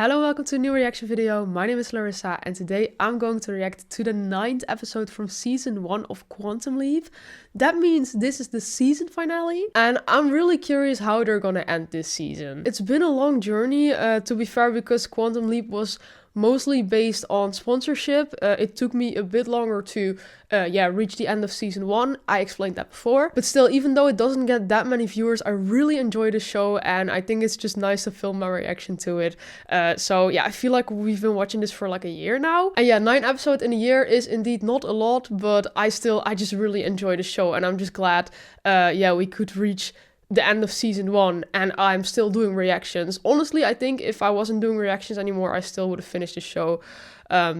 Hello, welcome to a new reaction video. My name is Larissa and today I'm going to react to the 9th episode from season 1 of Quantum Leap. That means this is the season finale and I'm really curious how they're gonna end this season. It's been a long journey, to be fair, because Quantum Leap was mostly based on sponsorship. It took me a bit longer to reach the end of season 1. I explained that before. But still, even though it doesn't get that many viewers, I really enjoy the show and I think it's just nice to film my reaction to it. So yeah, I feel like we've been watching this for like a year now. And yeah, 9 episodes in a year is indeed not a lot, but I just really enjoy the show and I'm just glad we could reach the end of season 1 and I'm still doing reactions. Honestly, I think if I wasn't doing reactions anymore, I still would have finished the show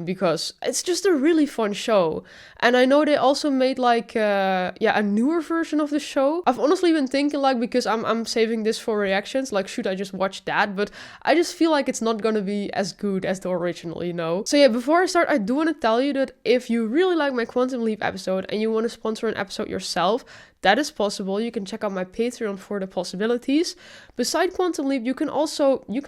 because it's just a really fun show. And I know they also made like a newer version of the show. I've honestly been thinking like, because I'm saving this for reactions, like should I just watch that? But I just feel like it's not gonna be as good as the original, you know? So yeah, before I start, I do want to tell you that if you really like my Quantum Leap episode and you want to sponsor an episode yourself, that is possible. You can check out my Patreon for the possibilities. Beside Quantum Leap, you can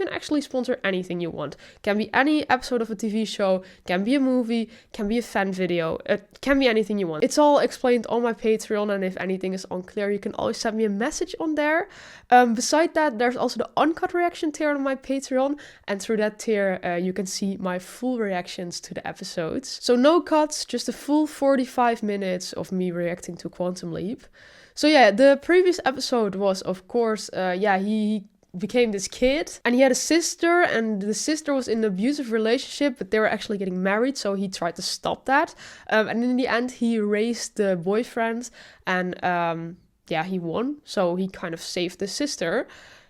actually sponsor anything you want. Can be any episode of a TV show, can be a movie, can be a fan video, it can be anything you want. It's all explained on my Patreon, and if anything is unclear, you can always send me a message on there. Beside that, there's also the uncut reaction tier on my Patreon, and through that tier, you can see my full reactions to the episodes. So no cuts, just a full 45 minutes of me reacting to Quantum Leap. So yeah, the previous episode was, of course, he became this kid and he had a sister, and the sister was in an abusive relationship, but they were actually getting married, so he tried to stop that. And in the end, he raised the boyfriend and he won, so he kind of saved the sister.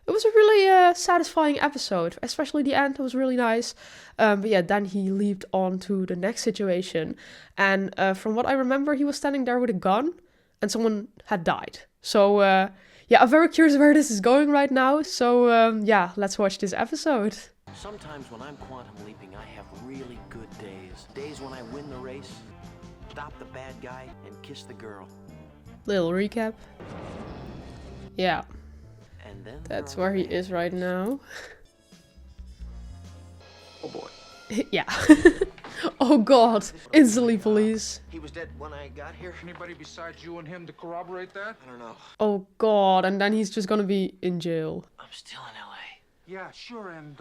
It was a really satisfying episode, especially the end. It was really nice. But yeah, then he leaped on to the next situation. And from what I remember, he was standing there with a gun and someone had died. So I'm very curious where this is going right now. So let's watch this episode. Sometimes when I'm quantum leaping, I have really good days. Days when I win the race, stop the bad guy, and kiss the girl. Little recap. Yeah. And then that's where he is right now. Oh boy. Yeah. Oh god. Instantly police. He was dead when I got here. Anybody besides you and him to corroborate that? I don't know. Oh god, and then he's just gonna be in jail. I'm still in LA. Yeah, sure, and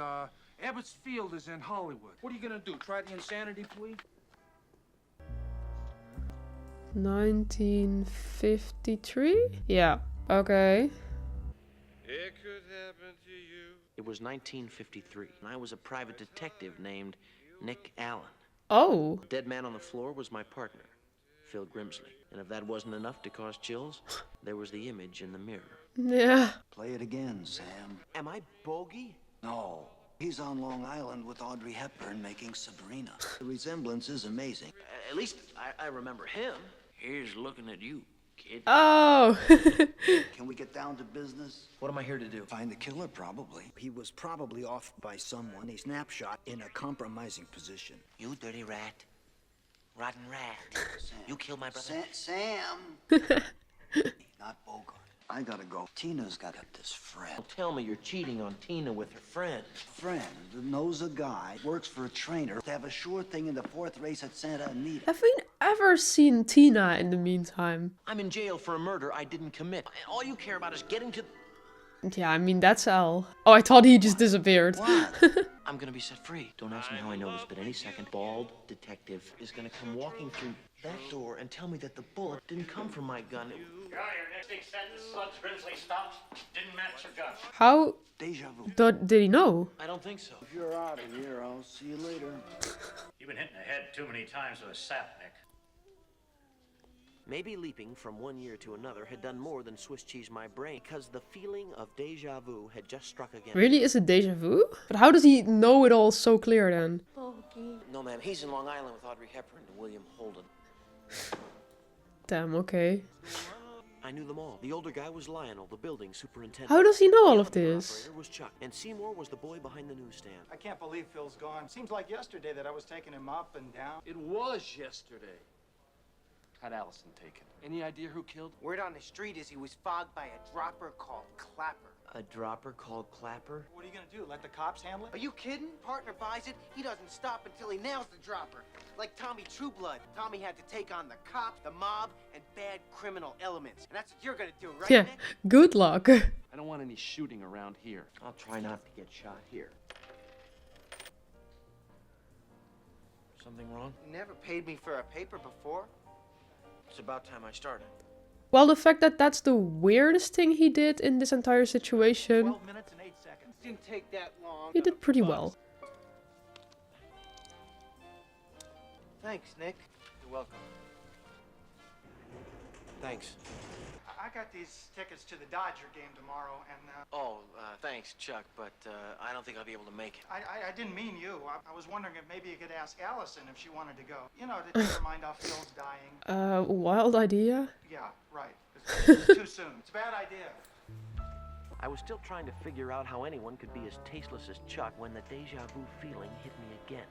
Abbott's Field is in Hollywood. What are you gonna do, try the insanity plea? 1953? Yeah, okay. It could happen to you. It was 1953, and I was a private detective named Nick Allen. Oh. The dead man on the floor was my partner, Phil Grimsley. And if that wasn't enough to cause chills, there was the image in the mirror. Yeah. Play it again, Sam. Am I bogey? No. He's on Long Island with Audrey Hepburn making Sabrina. The resemblance is amazing. At least I remember him. Here's looking at you, kid. Oh. Can we get down to business? What am I here to do? Find the killer, probably. He was probably off by someone. A snapshot in a compromising position. You dirty rat. Rotten rat. Sam. You killed my brother. Sam. Not Bogart. I gotta go. Tina's got this friend. Don't tell me you're cheating on Tina with her friend. Friend that knows a guy, works for a trainer, to have a sure thing in the 4th race at Santa Anita. Have we ever seen Tina in the meantime? I'm in jail for a murder I didn't commit. And all you care about is getting to... Yeah, I mean, that's Al. Oh, I thought he just disappeared. What? I'm gonna be set free. Don't ask me how I know this, but any second, bald detective is gonna come walking through that door and tell me that the bullet didn't come from my gun. Your next sentence, Sludge Grimsley stopped. Didn't match your gun. How Deja vu. did he know? I don't think so. If you're out of here, I'll see you later. You've been hitting the head too many times with a sapnick. Maybe leaping from one year to another had done more than Swiss cheese my brain, because the feeling of deja vu had just struck again. Really? Is it deja vu? But how does he know it all so clear then? No, ma'am. He's in Long Island with Audrey Hepburn and William Holden. Damn, okay. I knew them all. The older guy was Lionel, the building superintendent. How does he know all The of other this? operator was Chuck, and Seymour was the boy behind the newsstand. I can't believe Phil's gone. Seems like yesterday that I was taking him up and down. It was yesterday. How'd Allison take it? Any idea who killed? Word on the street is he was fogged by a dropper called Clapper. A dropper called Clapper? What are you gonna do? Let the cops handle it? Are you kidding? Partner buys it, he doesn't stop until he nails the dropper. Like Tommy Trueblood. Tommy had to take on the cops, the mob, and bad criminal elements. And that's what you're gonna do, right, Yeah, Nick? good luck. I don't want any shooting around here. I'll try not to get shot here. Something wrong? You never paid me for a paper before. It's about time I started. Well, the fact that that's the weirdest thing he did in this entire situation, 12 minutes and 8 seconds. Didn't take that long. he did pretty well. Thanks, Nick. You're welcome. Thanks. I got these tickets to the Dodger game tomorrow, and Thanks, Chuck, but I don't think I'll be able to make it. I didn't mean you. I was wondering if maybe you could ask Allison if she wanted to go. You know, to take her mind off Phil's dying. Wild idea. Yeah, right. It's too soon. It's a bad idea. I was still trying to figure out how anyone could be as tasteless as Chuck when the deja vu feeling hit me again.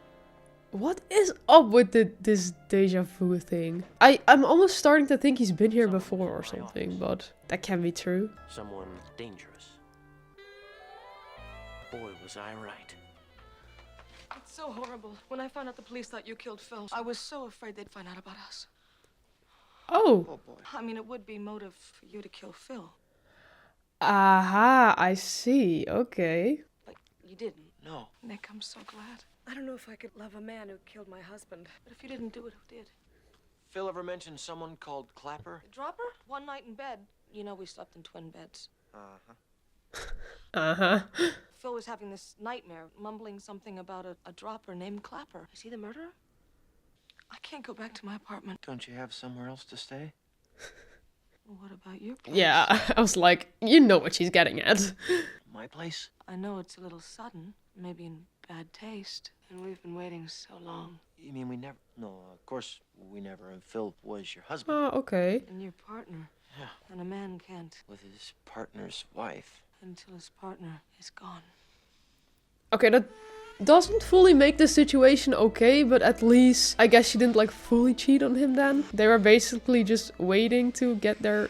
What is up with this deja vu thing? I'm almost starting to think he's been here before or something, but that can't be true. Someone dangerous. Boy, was I right. It's so horrible. When I found out the police thought you killed Phil, I was so afraid they'd find out about us. Oh. Oh, boy. I mean, it would be motive for you to kill Phil. Aha, I see. Okay. But you didn't. No. Nick, I'm so glad. I don't know if I could love a man who killed my husband. But if you didn't do it, who did? Phil ever mentioned someone called Clapper? Dropper? One night in bed. You know, we slept in twin beds. Uh-huh. Uh-huh. Phil was having this nightmare, mumbling something about a dropper named Clapper. Is he the murderer? I can't go back to my apartment. Don't you have somewhere else to stay? Well, what about your place? Yeah, I was like, you know what she's getting at. My place? I know it's a little sudden, maybe in bad taste. And we've been waiting so long. You mean we never... No, of course we never. And Phil was your husband. Oh, okay. And your partner. Yeah. And a man can't With his partner's wife. until his partner is gone. Okay, that doesn't fully make the situation okay, but at least I guess she didn't like fully cheat on him then. They were basically just waiting to get their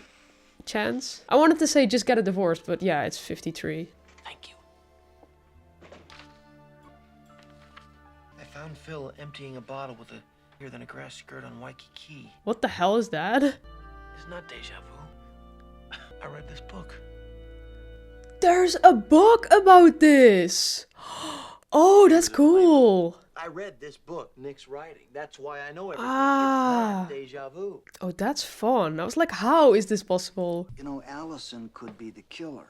chance. I wanted to say just get a divorce, but yeah, it's 53. Thank you. I found Phil emptying a bottle with a bigger than a grass skirt on Waikiki. What the hell is that? It's not deja vu. I read this book. There's a book about this! Oh, that's cool! I read this book, Nick's writing. That's why I know everything. Ah. It's not deja vu. Oh, that's fun. I was like, how is this possible? You know, Allison could be the killer.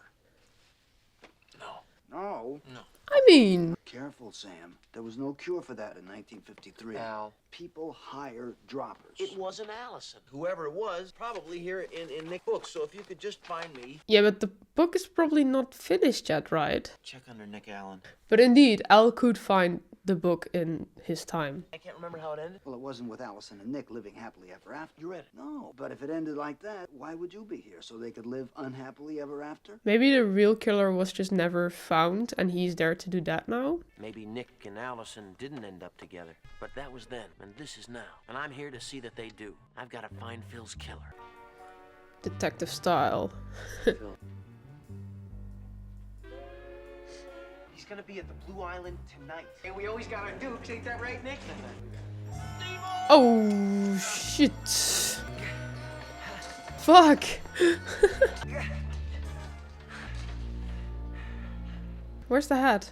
No. No. No. I mean... Careful, Sam. There was no cure for that in 1953. Al. People hire droppers. It wasn't Allison. Whoever it was, probably here in Nick's book. So if you could just find me. Yeah, but the book is probably not finished yet, right? Check under Nick Allen. But indeed, Al could find the book in his time. I can't remember how it ended. Well, it wasn't with Allison and Nick living happily ever after. You read it. No, but if it ended like that, why would you be here? So they could live unhappily ever after? Maybe the real killer was just never found and he's there to do that now? Maybe Nick and Allison didn't end up together. But that was then, and this is now. And I'm here to see that they do. I've got to find Phil's killer. Detective style. Phil. He's gonna be at the Blue Island tonight. And we always got our dukes, ain't that right, Nick? Oh, shit. Fuck. Where's the hat?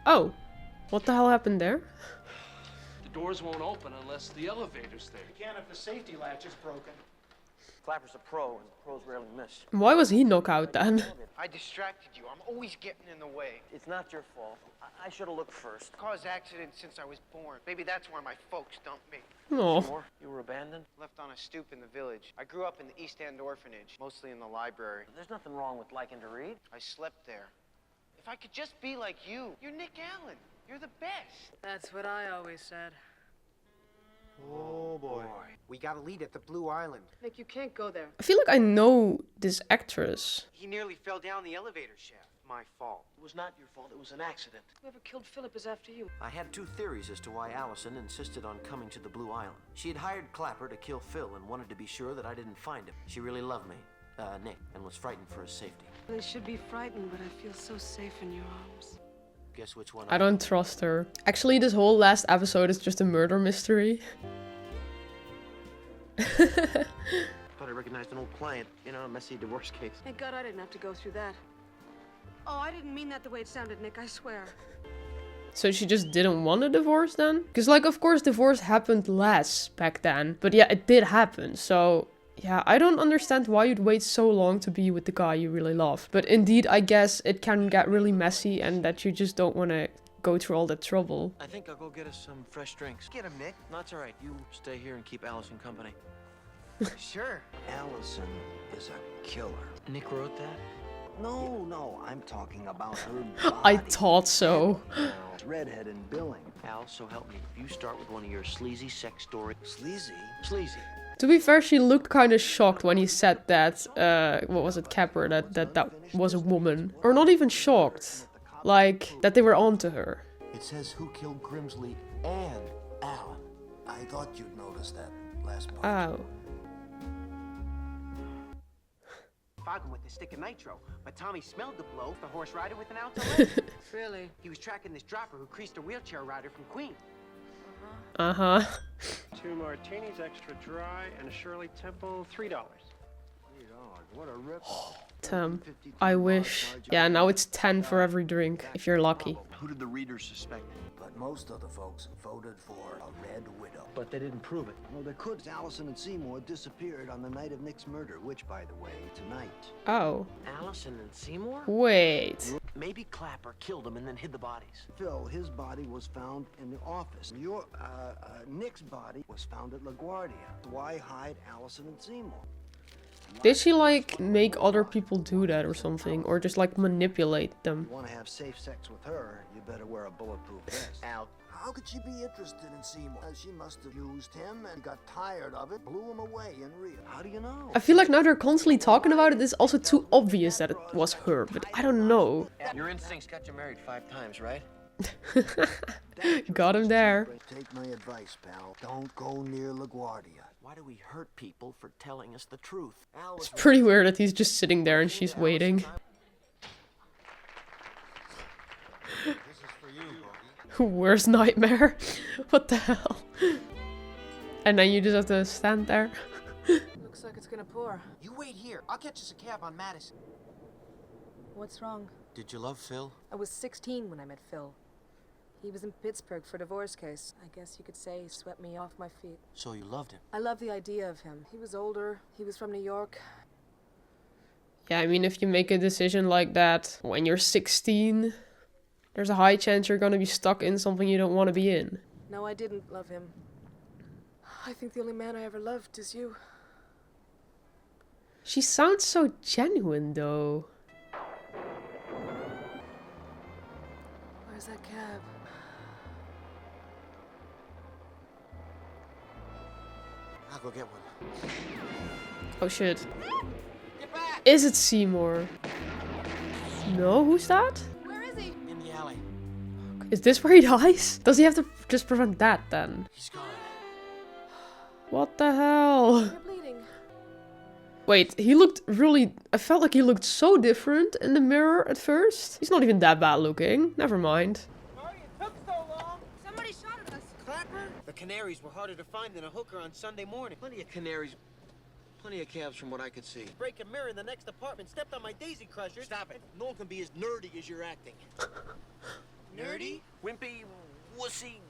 Oh, what the hell happened there? The doors won't open unless the elevator's there. You can if the safety latch is broken. Clapper's a pro, and pros rarely miss. Why was he knocked out then? I distracted you. I'm always getting in the way. It's not your fault. I should have looked first. Caused accidents since I was born. Maybe that's why my folks dumped me. Oh. Seymour, you were abandoned? Left on a stoop in the village. I grew up in the East End orphanage, mostly in the library. There's nothing wrong with liking to read. I slept there. If I could just be like you. You're Nick Allen. You're the best. That's what I always said. Oh, boy. We got a lead at the Blue Island. Nick, you can't go there. I feel like I know this actress. He nearly fell down the elevator shaft. My fault. It was not your fault. It was an accident. Whoever killed Philip is after you. I have two theories as to why Allison insisted on coming to the Blue Island. She had hired Clapper to kill Phil and wanted to be sure that I didn't find him. She really loved me. Nick, and was frightened for his safety. They should be frightened, but I feel so safe in your arms. Guess which one? I don't trust her. Actually, this whole last episode is just a murder mystery. Thought I recognized an old client. You know, a messy divorce case. Thank God I didn't have to go through that. Oh, I didn't mean that the way it sounded, Nick, I swear. So she just didn't want a divorce then? Because, like, of course, divorce happened less back then. But yeah, it did happen. So, yeah, I don't understand why you'd wait so long to be with the guy you really love. But indeed, I guess it can get really messy and that you just don't want to go through all that trouble. I think I'll go get us some fresh drinks. Get him, Nick. No, it's all right. You stay here and keep Allison company. Sure. Allison is a killer. Nick wrote that? No, I'm talking about her I body. thought so. Redhead and billing. Al, so help me. If you start with one of your sleazy sex stories. Sleazy? Sleazy. To be fair, she looked kind of shocked when he said that, what was it, Capper, that was a woman. Or not even shocked. Like, that they were onto her. It says who killed Grimsley and Alan. I thought you'd noticed that last part. Oh. Fog him with a stick of nitro, but Tommy smelled the blow. The horse rider with an ounce of lead. Really? He was tracking this dropper who creased a wheelchair rider from Queen. Uh-huh. 2 martinis, extra dry, and a Shirley Temple, $3. What a rip. Damn. I wish. Yeah, now it's 10 for every drink, if you're lucky. Who did the readers suspect? But most of the folks voted for a Red Widow. But they didn't prove it. Well, they could. Allison and Seymour disappeared on the night of Nick's murder, which, by the way, tonight. Oh. Allison and Seymour? Wait. Maybe Clapper killed them and then hid the bodies. Phil, his body was found in the office. Nick's body was found at LaGuardia. Why hide Allison and Seymour? Did she, like, make other people do that or something? Or just, like, manipulate them? You want to have safe sex with her, you better wear a bulletproof vest. Al. How could she be interested in Seymour? She must have used him and got tired of it, blew him away in Rio. How do you know? I feel like now they're constantly talking about it, it's also too obvious that it was her, but I don't know. Your instincts got you married 5 times, right? Got him there. Take my advice, pal. Don't go near LaGuardia. Why do we hurt people for telling us the truth? It's pretty weird that he's just sitting there and she's waiting. This is for you, Worst nightmare? What the hell? And then you just have to stand there. Looks like it's gonna pour. You wait here. I'll catch us a cab on Madison. What's wrong? Did you love Phil? I was 16 when I met Phil. He was in Pittsburgh for a divorce case. I guess you could say he swept me off my feet. So you loved him? I love the idea of him. He was older. He was from New York. Yeah, I mean, if you make a decision like that when you're 16, there's a high chance you're gonna be stuck in something you don't want to be in. No, I didn't love him. I think the only man I ever loved is you. She sounds so genuine, though. Where's that cab? I'll go get one. Oh shit. Is it Seymour? No, who's that? Where is he? In the alley. Is this where he dies? Does he have to just prevent that then? He's gone. What the hell? You're bleeding. Wait, he looked really... I felt like he looked so different in the mirror at first. He's not even that bad looking. Never mind. Sorry it took so long. Somebody shot at us. Clapper? The canaries were harder to find than a hooker on Sunday morning. Plenty of canaries. Plenty of cabs from what I could see. Break a mirror in the next apartment, stepped on my daisy crusher. Stop it. No one can be as nerdy as you're acting. Nerdy? Wimpy, wussy,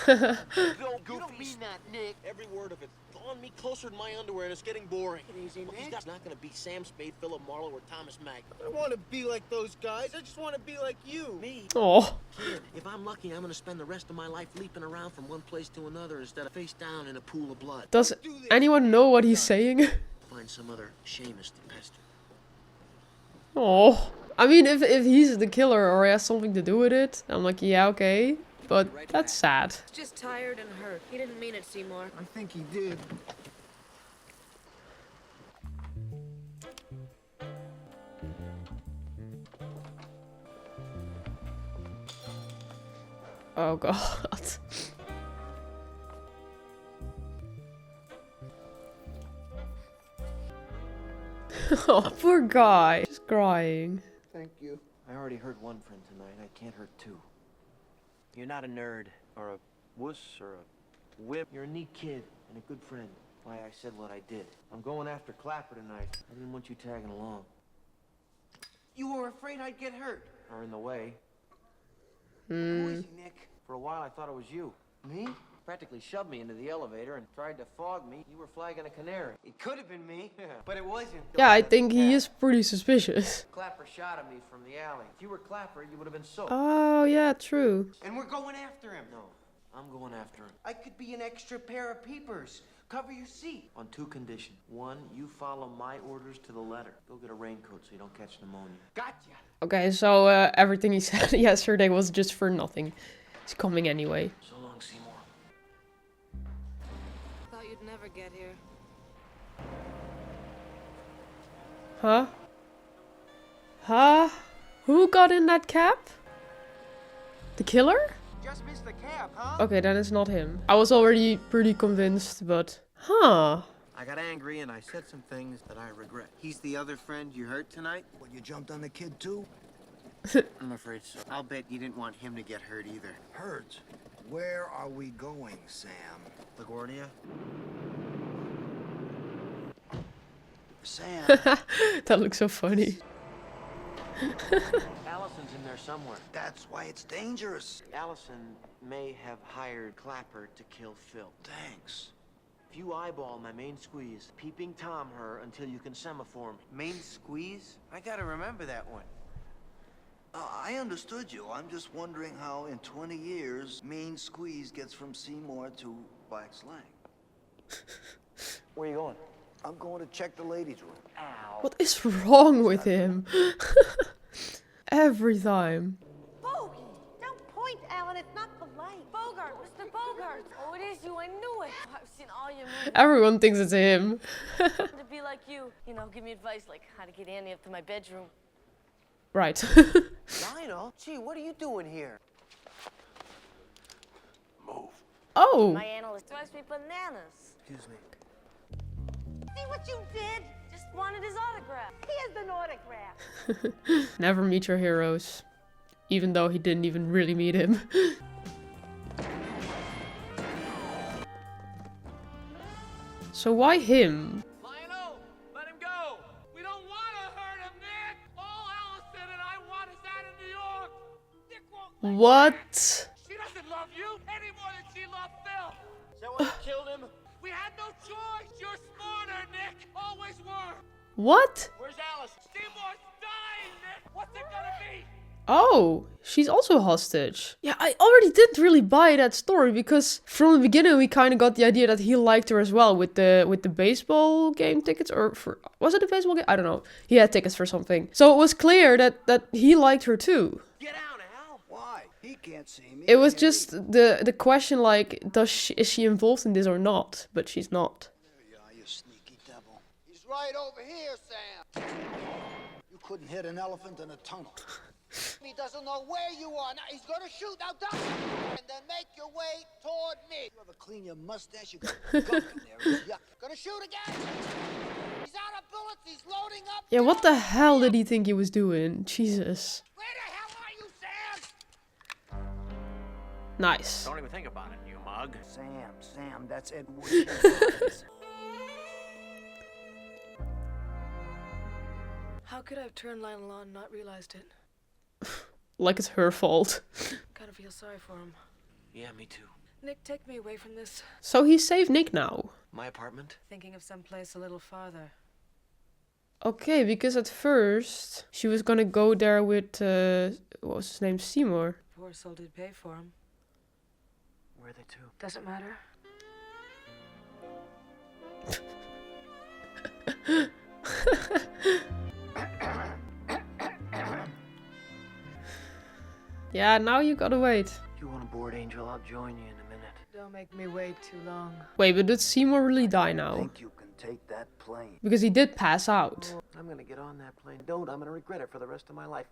You don't mean that, Nick. Every word of it. On me closer than my underwear and it's getting boring. Easy, Look, he's not gonna be Sam Spade, Philip Marlowe, or Thomas Mack. I don't want to be like those guys. I just want to be like you. Me? Oh. Kid, if I'm lucky, I'm gonna spend the rest of my life leaping around from one place to another instead of face down in a pool of blood. Does anyone know what he's saying? Find some other Seamus to pester. Oh. I mean, if he's the killer or he has something to do with it, I'm like, yeah, okay. But that's sad. Just tired and hurt. He didn't mean it, Seymour. I think he did. Oh god. Oh, poor guy. Just crying. Thank you. I already hurt one friend tonight. I can't hurt two. You're not a nerd, or a wuss, or a whip. You're a neat kid and a good friend. Why I said what I did. I'm going after Clapper tonight. I didn't want you tagging along. You were afraid I'd get hurt. Or in the way. Who is he, Nick? For a while I thought it was you. Me? Practically shoved me into the elevator and tried to fog me. You were flagging a canary. It could have been me, but it wasn't. Yeah, I think he is pretty suspicious. Clapper shot at me from the alley. If you were Clapper, you would have been soaked. Oh, yeah, true. And we're going after him. No, I'm going after him. I could be an extra pair of peepers. Cover your seat. On two conditions. One, you follow my orders to the letter. Go get a raincoat so you don't catch pneumonia. Gotcha. Okay, so everything he said yesterday was just for nothing. He's coming anyway. So long, Seymour. Thought you'd never get here. Huh? Huh? Who got in that cab? The killer? Just missed the cab, huh? Okay, then it's not him. I was already pretty convinced, but... Huh. I got angry and I said some things that I regret. He's the other friend you hurt tonight? Well, you jumped on the kid too? I'm afraid so. I'll bet you didn't want him to get hurt either. Hurt? Where are we going, Sam? LaGuardia? Sam. That looks so funny. Allison's in there somewhere. That's why it's dangerous. Allison may have hired Clapper to kill Phil. Thanks. If you eyeball my main squeeze, peeping Tom her until you can semaphore me. Main squeeze? I gotta remember that one. I understood you. I'm just wondering how in 20 years, main squeeze gets from Seymour to black slang. Where are you going? I'm going to check the ladies' room. Ow. What is wrong with him? Every time. Bogey! Don't point, Alan. It's not polite. Bogart, Mr. Bogart. Oh, it is you. I knew it. I've seen all your movies. Everyone thinks it's him. To be like you know, give me advice like how to get Annie up to my bedroom. Right. Lionel? Gee, what are you doing here? Move. Oh. My analyst drives me bananas. Excuse me. See what you did? Just wanted his autograph. Here's an autograph. Never meet your heroes. Even though he didn't even really meet him. So why him? Lionel, let him go. We don't want to hurt him, Nick. All Allison and I want is out of New York. Nick won't What? She doesn't love you any more than she loved Phil. Is that why you killed him? We had no choice. You're smarter, Nick. Always were. What? Where's Alice? Seymour's dying, Nick. What's it gonna be? Oh, she's also hostage. Yeah, I already didn't really buy that story because from the beginning we kind of got the idea that he liked her as well with the baseball game tickets, or was it a baseball game? I don't know. He had tickets for something. So it was clear that he liked her too. Get out, Al. Why? He can't see me. It was just the question like, is she involved in this or not? But she's not. There you are, you sneaky devil. He's right over here, Sam. You couldn't hit an elephant in a tunnel. He doesn't know where you are. Now he's gonna shoot. Now duck and then make your way toward me. You ever clean your mustache? You got gunk in there. Yuck. Gonna shoot again. He's out of bullets. He's loading up. Yeah, what the hell did he think he was doing? Jesus. Where the hell are you, Sam? Nice. Don't even think about it, you mug. Sam, that's Ed Wood. How could I have turned Lionel on and not realized it? Like it's her fault. Gotta feel sorry for him. Yeah, me too. Nick, take me away from this. So he saved Nick now. My apartment? Thinking of someplace a little farther. Okay, because at first she was gonna go there with, what was his name, Seymour. Poor soul did pay for him. Where are they to? Doesn't matter. Yeah, now you gotta wait. You want to board, Angel? I'll join you in a minute. Don't make me wait too long. Wait, but did Seymour really die now? I think you can take that plane. Because he did pass out. I'm gonna get on that plane. Don't. I'm gonna regret it for the rest of my life.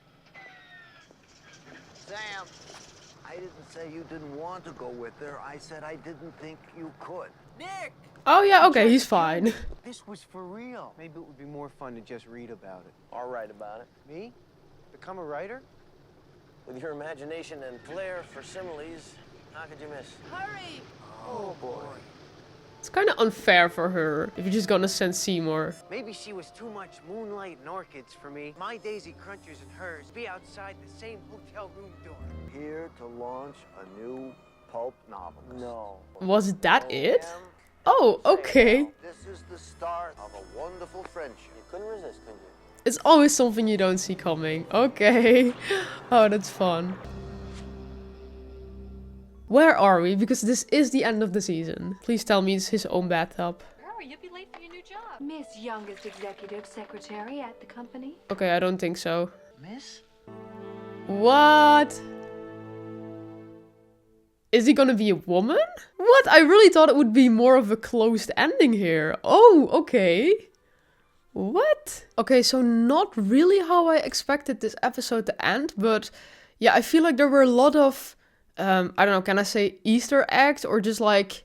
Sam, I didn't say you didn't want to go with her. I said I didn't think you could. Nick! Oh yeah, okay, he's fine. This was for real. Maybe it would be more fun to just read about it. I'll write about it. Me? Become a writer? With your imagination and flair for similes, how could you miss? Hurry! Oh boy. It's kind of unfair for her if you're just gonna send Seymour. Maybe she was too much moonlight and orchids for me. My daisy crunchers and hers be outside the same hotel room door. Here to launch a new pulp novel. No. Was that it? Oh, okay. This is the start of a wonderful friendship. You couldn't resist, could you? It's always something you don't see coming. Okay. Oh, that's fun. Where are we? Because this is the end of the season. Please tell me it's his own bathtub. Hurry, you'll be late for your new job. Miss Youngest Executive Secretary at the company. Okay, I don't think so. Miss? What? Is he gonna be a woman? What? I really thought it would be more of a closed ending here. Oh, okay. What? Okay, so not really how I expected this episode to end, but yeah, I feel like there were a lot of, I don't know, can I say Easter eggs or just like,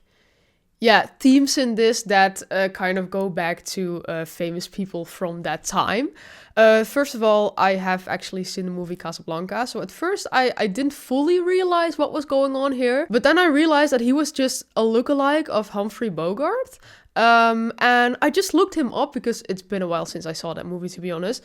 yeah, themes in this that kind of go back to famous people from that time. First of all, I have actually seen the movie Casablanca. So at first I didn't fully realize what was going on here. But then I realized that he was just a lookalike of Humphrey Bogart. And I just looked him up because it's been a while since I saw that movie, to be honest.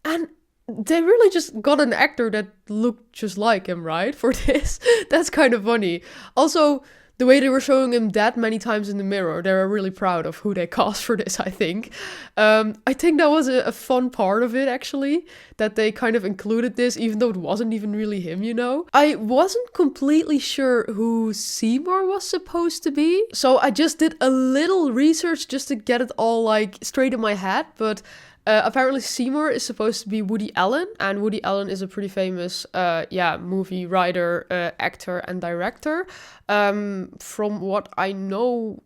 And they really just got an actor that looked just like him, right? For this. That's kind of funny. Also, the way they were showing him that many times in the mirror, they were really proud of who they cast for this, I think. I think that was a fun part of it, actually, that they kind of included this, even though it wasn't even really him, you know? I wasn't completely sure who Seymour was supposed to be, so I just did a little research just to get it all, like, straight in my head, but apparently Seymour is supposed to be Woody Allen, and Woody Allen is a pretty famous, movie writer, actor, and director. From what I know,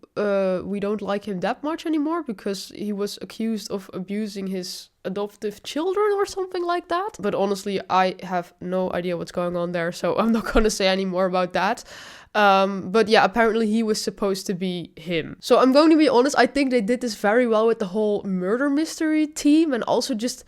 we don't like him that much anymore because he was accused of abusing his adoptive children or something like that. But honestly, I have no idea what's going on there, so I'm not gonna say any more about that. But yeah, apparently he was supposed to be him. So I'm going to be honest, I think they did this very well with the whole murder mystery team and also just,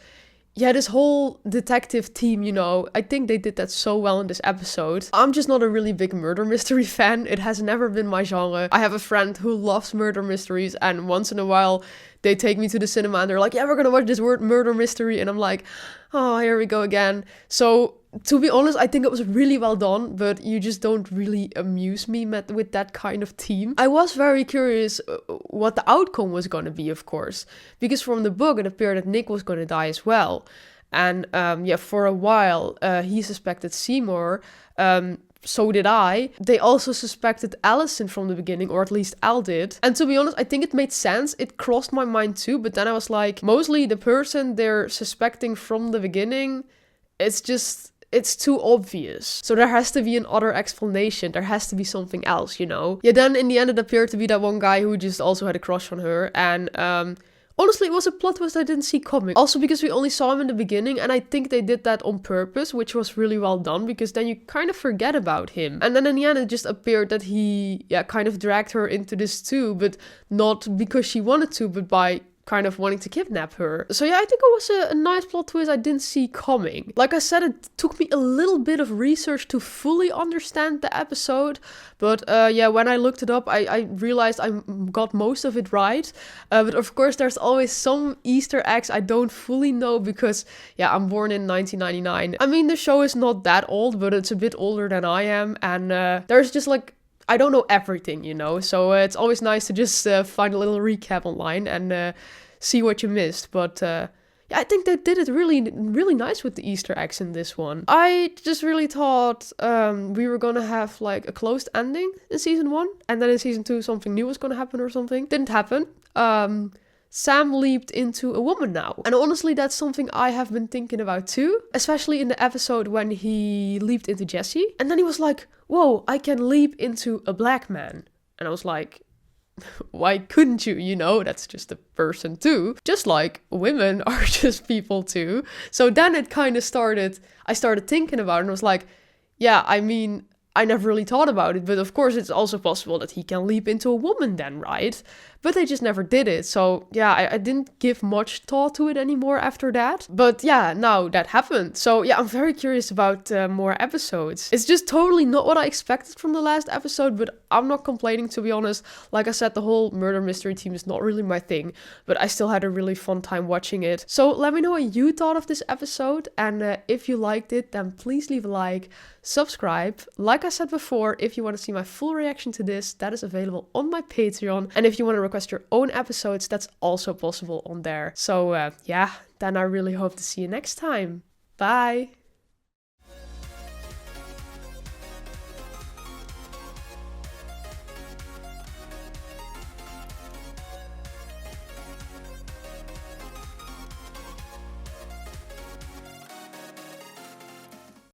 yeah, this whole detective team, you know. I think they did that so well in this episode. I'm just not a really big murder mystery fan. It has never been my genre. I have a friend who loves murder mysteries, and once in a while they take me to the cinema and they're like, yeah, we're gonna watch this murder mystery, and I'm like, oh, here we go again. So to be honest, I think it was really well done, but you just don't really amuse me with that kind of team. I was very curious what the outcome was going to be, of course, because from the book it appeared that Nick was going to die as well. And for a while he suspected Seymour, so did I. They also suspected Allison from the beginning, or at least Al did. And to be honest, I think it made sense. It crossed my mind too, but then I was like, mostly the person they're suspecting from the beginning, it's too obvious. So there has to be another explanation. There has to be something else, you know? Yeah, then in the end it appeared to be that one guy who just also had a crush on her. And honestly, it was a plot twist I didn't see coming. Also because we only saw him in the beginning, and I think they did that on purpose, which was really well done, because then you kind of forget about him. And then in the end it just appeared that he, kind of dragged her into this too, but not because she wanted to, but by kind of wanting to kidnap her. So yeah, I think it was a nice plot twist I didn't see coming. Like I said, it took me a little bit of research to fully understand the episode, but when I looked it up, I realized I got most of it right. But of course, there's always some Easter eggs I don't fully know because, I'm born in 1999. I mean, the show is not that old, but it's a bit older than I am, and there's just like, I don't know everything, you know, so it's always nice to just find a little recap online and see what you missed. But I think they did it really, really nice with the Easter eggs in this one. I just really thought we were gonna have like a closed ending in season 1, and then in season 2 something new was gonna happen or something. Didn't happen. Sam leaped into a woman now. And honestly, that's something I have been thinking about too. Especially in the episode when he leaped into Jesse. And then he was like, whoa, I can leap into a black man. And I was like, why couldn't you? You know, that's just a person too. Just like women are just people too. So then it kind of started, I started thinking about it and I was like, yeah, I mean, I never really thought about it, but of course it's also possible that he can leap into a woman then, right? But they just never did it. So yeah, I didn't give much thought to it anymore after that. But yeah, now that happened. So yeah, I'm very curious about more episodes. It's just totally not what I expected from the last episode, but I'm not complaining, to be honest. Like I said, the whole murder mystery team is not really my thing, but I still had a really fun time watching it. So let me know what you thought of this episode, and if you liked it, then please leave a like, subscribe. Like I said before, if you want to see my full reaction to this, that is available on my Patreon. And if you want to request your own episodes, that's also possible on there. So yeah, then I really hope to see you next time. Bye!